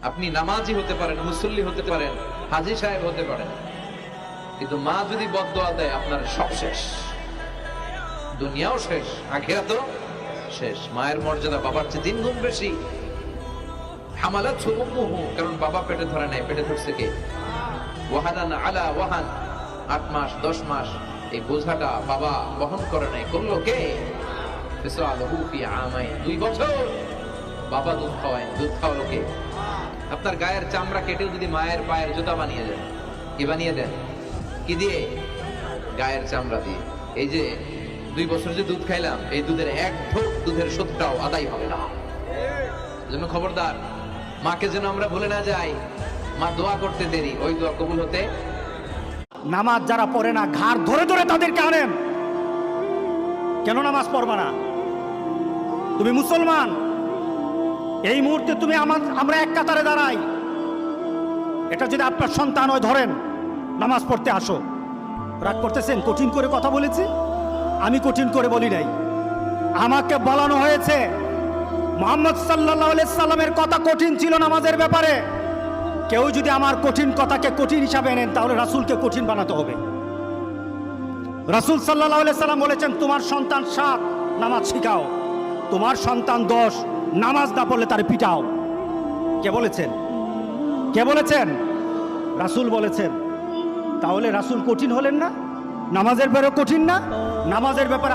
আপনি নামাজি হতে পারেন, মুসল্লি হতে পারেন, হাজী সাহেব হতে পারেন, কিন্তু মা যদি বদদোয়া দেয় আপনার সব শেষ, দুনিয়াও শেষ, আখিরাতও শেষ। মায়ের মর্যাদা বাবার চেয়ে 3 গুণ বেশি। হামালাতহু উম্মুহু, কারণ বাবা পেটে ধরে নাই, পেটে ধরছে কে? ওয়াহানান আলা ওয়াহান, 8 মাস 10 মাস এই বোঝাটা বাবা বহন করে নাই, করলো কে? ফিসালহু ফি আমাইন, 2 বছর বাবা দুধ খাওয়ায়, দুধ খাওয়ালো কে? আপনার গায়ের চামড়া কেটেও যদি মায়ের পায়ের জুতা বানিয়ে দেন, কি বানিয়ে দেন? কি দিয়ে? গায়ের চামড়া দিয়ে। এই যে 2 বছর যে দুধ খাইলাম, এই দুধের 1 ঢোক দুধের শোধটাও আদায় হবে না। এজন্য খবরদার, মাকে যেন আমরা ভুলে না যাই। মা দোয়া করতে দেরি, ওই দোয়া কবুল হতে। নামাজ যারা পড়ে না, ঘাড় ধরে ধরে তাদেরকে আনেন। কেন নামাজ পড়বা না? তুমি মুসলমান, এই মুহূর্তে তুমি আমরা এক কাতারে দাঁড়াই। এটা যদি আপনার সন্তান হয়, ধরেন নামাজ পড়তে আসো। রাগ করতেছেন? কঠিন করে কথা বলেছি? আমি কঠিন করে বলি নাই। আমাকে বলানো হয়েছে মুহাম্মদ সাল্লাল্লাহু আলাইহি সাল্লামের কথা কঠিন ছিল নামাজের ব্যাপারে। কেউ যদি আমার কঠিন কথাকে কঠিন হিসাবে নেন, তাহলে রাসূলকে কঠিন বানাতে হবে। রাসূল সাল্লাল্লাহু আলাইহি সাল্লাম বলেছেন, তোমার সন্তান 7 নামাজ শিখাও, তোমার সন্তান 10 নামাজ না পড়লে তার পিটাও। কে বলেছেন? কে বলেছেন? রাসূল বলেছেন। তাহলে রাসূল কঠিন হলেন না? নামাজের ব্যাপারে কঠিন না? নামাজের ব্যাপারে